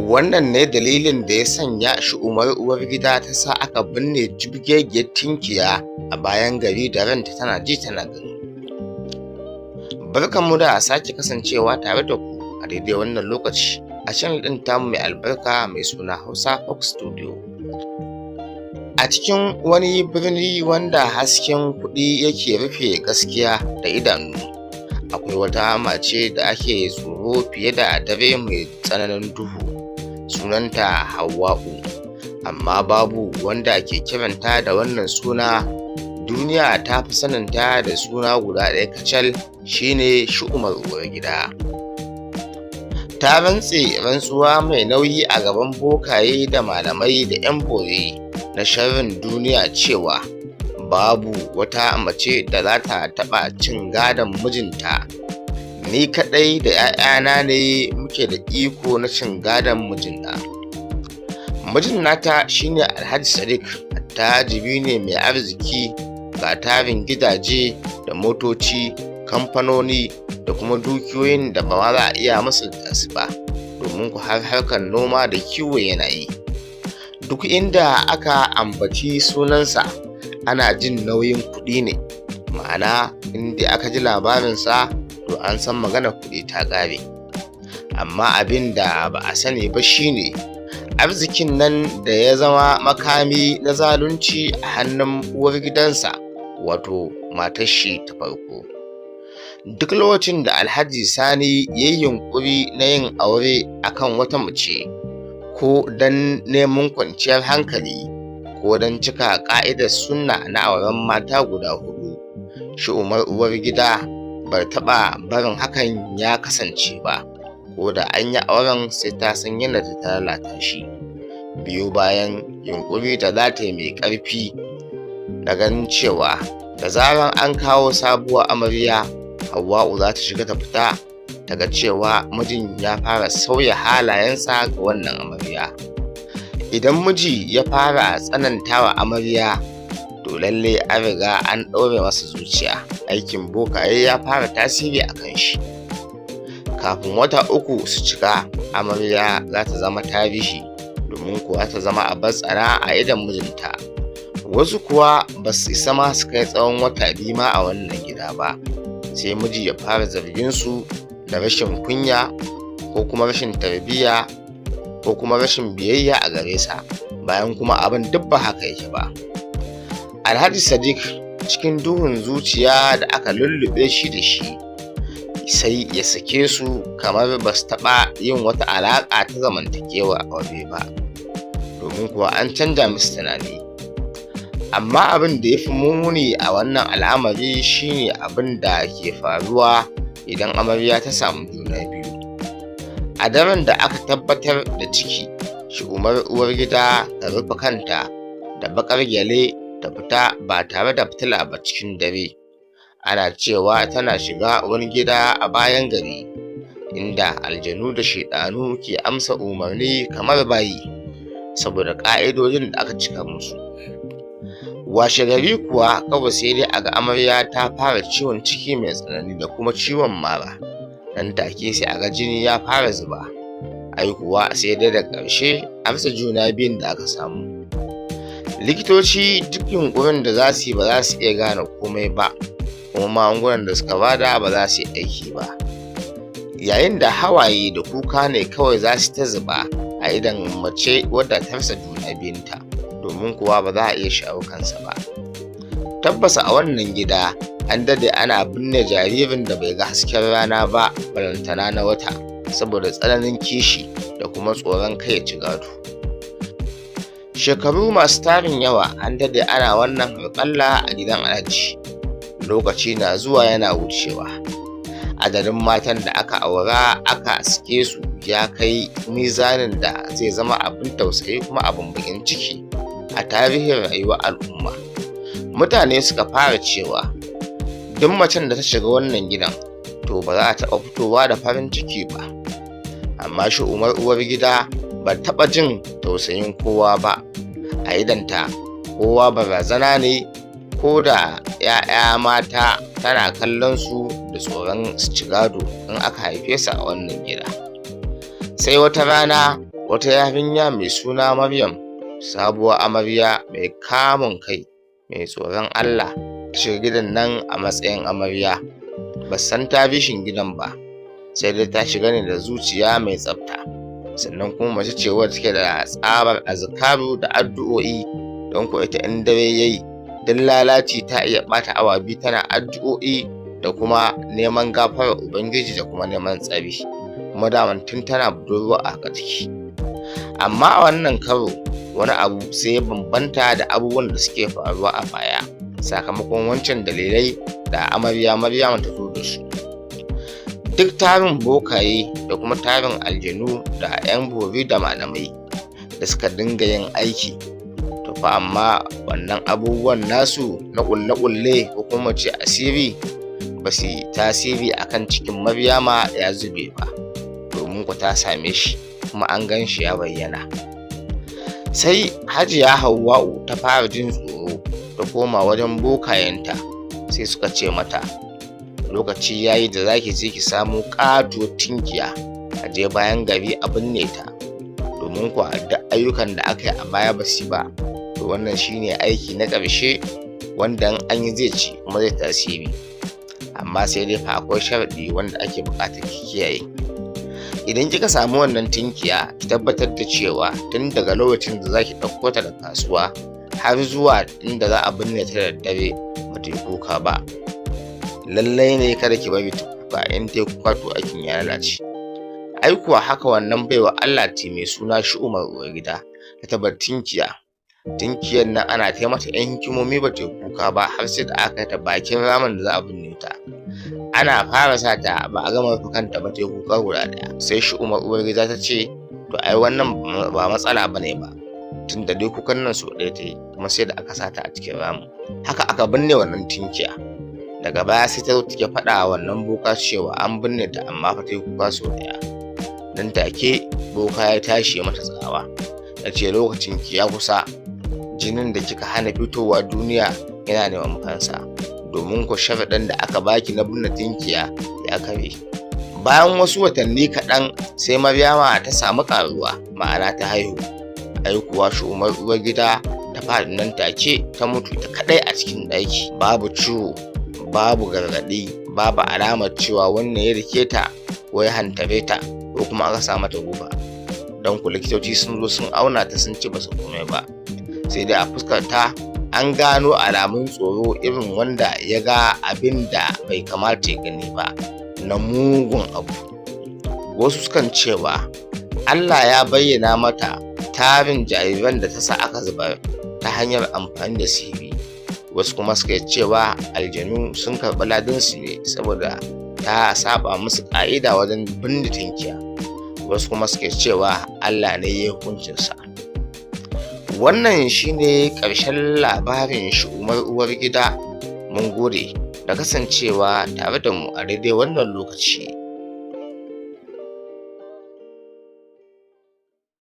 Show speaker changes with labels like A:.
A: Wannan ne dalilin da ya sanya Shuumar Uwar Gida ta sa aka binne jibgegiyar Tinkiya a bayan gari da ranta tana ji tana gani. Barkanmu da sake kasancewa tare da ku a daidai wannan lokaci a channel ɗin tamu mai albarka mai suna Hausa Fox Studio. A cikin wani birni wanda hasken kuɗi yake rufe gaskiya da idanu, akwai wata mace da ake tsoro fiye da dare mai tsananin duhu. Sunanta Hauwa'u, amma babu wanda ke kiranta da wannan suna. Duniya ta fi saninta da suna guda ɗaya kacal, shine Shuumar Uwar Gida. Ta rantse rantsuwa mai nauyi a gaban bokaye da malamai da 'yan bore na sharrin duniya cewa babu wata mace da za ta taɓa cin gadon mijinta. Ni kaɗai da 'ya'yana ne muke da iko na cin gadon mijina. Mijin nata shine Alhaji Sadiq, attajiri ne mai arziki, ga tarin gidaje da motoci, kamfanoni da kuma dukiyoyin da ba za a iya misalta su ba, domin ku har harkar noma da kiwo yana yi. Duk inda aka ambaci sunansa ana jin nauyin kuɗi ne, ma'ana inda aka ji labarinsa to an san magana kuɗi ta ƙare. Amma abin da ba a sani ba shine arzikin nan da ya zama makami na zalunci a hannun uwar gidansa, wato matar shi ta farko. Duk lokacin da Alhaji Sani ya yi yunƙuri na yin aure akan wata mace, ko don neman kwanciyar hankali ko don cika ƙa'idar sunna na auren mata guda huɗu, Shuumar Uwar Gida bar taɓa barin hakan ya kasance ba. Ko da an yi auren sai ta san yadda ta lalata shi, biyu bayan yunƙuri da za ta yi mai ƙarfi da ganin cewa da zarar an kawo sabuwar amarya, Hauwa'u za ta shiga ta fita daga cewa mijin ya fara sauya halayensa ga wannan amarya. Idan miji ya fara tsanantawa amarya, to lalle an riga an ɗaure masa zuciya, aikin bokaye ya fara tasiri a kan shi. Kafin wata uku su cika, amarya za ta zama tarihi, domin kuwa ta zama abar tsana a idon mijinta. Wasu kuwa ba su isa ma su kai tsawon wata biyu ma a wannan gida ba, sai miji ya fara zargin su da rashin kunya ko kuma rashin tarbiyya ko kuma rashin biyayya a gare sa, bayan kuma abin duk ba haka yake ba. Alhaji Sadiq, cikin duhun zuciya da aka lullube shi da shi, sai ya sake su kamar ba su taɓa yin wata alaƙa ta zamantakewa aure ba, domin kuwa an canja musu tunani. Amma abin da ya fi muni a wannan al'amari shine abin da ke faruwa idan amarya ta samu juna biyu. A daren da aka tabbatar da ciki, Shuumar Uwar Gida ta rufe kanta da baƙar gyale ta fita ba tare da fitila ba cikin dare. Ana cewa tana shiga wani gida a bayan gari, inda aljanu da shaidanu ke amsa umarni kamar bayi, saboda ƙa'idojin da aka cika musu. Washe gari kuwa kawai sai dai a ga amarya ta fara ciwon ciki mai tsanani da kuma ciwon mara. Nan take sai a ga jini ya fara zuba. Ai kuwa sai dai da ƙarshe a rasa juna biyun da aka samu. Likitoci duk yunƙurin da za su yi ba za su iya gane komai ba, kuma magungunan da suka bada ba za su yi aiki ba. Yayin da hawaye da kuka ne kawai za su ta zuba a idon mace wadda ta rasa juna biyunta, domin kuwa ba za a iya shawo kansa ba. Tabbas a wannan gida an dade ana binne jaririn da bai ga hasken rana ba, balantana na wata, saboda tsananin kishi da kuma tsoron kai ya ci gado. Shekaru masu tarin yawa an dade ana wannan harƙalla a gidan Alhaji. Lokaci na zuwa yana wucewa, adadin matan da aka aura aka sake su ya kai mizanin da zai zama abin tausayi kuma abin bakin ciki a tarihin rayuwar al'umma. Mutane suka fara cewa duk macen da ta shiga wannan gidan to ba za a taɓa fitowa da farin ciki ba. Amma Shuumar Uwar Gida ba taɓa jin tausayin kowa ba. A idanta kowa barazana ne, ko da 'ya'ya mata tana kallon su da tsoron su ci gado in aka haife su a wannan gida. Sai wata rana wata yarinya mai suna Maryam, sabuwar amarya mai kamun kai mai tsoron Allah, ta shiga gidan nan a matsayin amarya. Ba san tarihin gidan ba, sai dai ta shiga ne da zuciya mai tsafta. Sannan kuma mace ce wadda take da tsabar azkaru da addu'o'i, don ko ita in dare yayi dan lalaci ta iya ɓata awa 2 tana addu'o'i da kuma neman gafarar Ubangiji da kuma neman tsari, kuma daman tun tana budurwa a haka take. Amma a wannan karo wani abu sai ya bambanta da abubuwan da suke faruwa a baya, sakamakon wancan dalilai da amarya Maryam ta zo da su. Duk tarin bokaye da kuma tarin aljanu da 'yan bori da malamai da suka dinga yin aiki, to fa amma wannan abubuwan nasu na ƙulle-ƙulle ko kuma ce asiri ba su yi tasiri akan cikin Maryama ya zube ba, domin ku ta same shi kuma an gan shi ya bayyana. Sai Hajiya Hauwa'u ta fara jin tsoro ta koma wajen bokayenta, sai suka ce mata lokaci yayi da zaki je ki samu ƙatuwar tinkiya a je bayan gari a binne ta, domin kuwa da ayyukan da aka yi a baya ba su ba, to wannan shine aiki na ƙarshe wanda an yi zai ci kuma zai tasiri. Amma sai dai fa akwai sharaɗi wanda ake buƙatar ki kiyaye. Idan kika samu wannan tinkiya, ki tabbatar da cewa tun daga lokacin da zaki ɗauko ta da kasuwa har zuwa inda za a binne ta da daddare ba ta yi kuka ba. Lallai ne kada ki bari ta kuka, in ta yi kuka to aikin ya lalace. Ai kuwa haka wannan baiwa Allah ce mai suna Shuumar Uwar Gida ta tabar tinkiya. Tinkiyar nan ana ta mata 'yan hikimomi ba ta yi kuka ba, har sai da aka ta bakin ramin da za a binne ta. Ana fara sa ta ba a gama rufe kanta ba ta yi kuka guda ɗaya. Sai Shuumar Uwar Gida ta ce to ai wannan ba matsala bane ba, tunda dai kukan nan so ɗaya ta yi, kuma sai da aka sa ta a cikin ramin. Haka aka binne wannan tinkiya. Daga baya sai ta zo take faɗa wa wannan boka cewa an binne ta amma fa ta yi kuka so ɗaya. Nan take boka ya tashi mata tsawa, ya ce lokacin ki ya kusa, jinin da kika hana fitowa duniya yana neman fansa, domin ku sharaɗin da aka baki na binne tinkiya ya kare. Bayan wasu watanni kaɗan sai Maryama ta samu ƙaruwa, ma'ana ta haihu. Ai kuwa Shuumar Uwar Gida ta faɗi nan take ta mutu ta kaɗai a cikin ɗaki, babu ciwo, babu gargaɗi, babu alamar cewa wannan ya rike ta ko ya hantare ta ko kuma aka sa mata guba. Don ku likitoci sun zo sun auna ta sun ci basu komai ba, sai dai a fuskar ta an gano alamun tsoro irin wanda ya ga abin da bai kamata ya gani ba, na mugun abu. Wasu sukan cewa Allah ya bayyana mata tarin jariran da ta sa aka zubar ta hanyar amfani da sihiri. Wasu kuma suka cewa aljanu sun karɓi ladinsu ne saboda ta saba musu ƙa'ida wajen binne tinkiya. Wasu kuma suke cewa Allah ne ya hukuncinsa. Wannan shine ƙarshen labarin Shuumar Uwar Gida. Mun gode da kasancewa tare da mu a daidai wannan lokaci.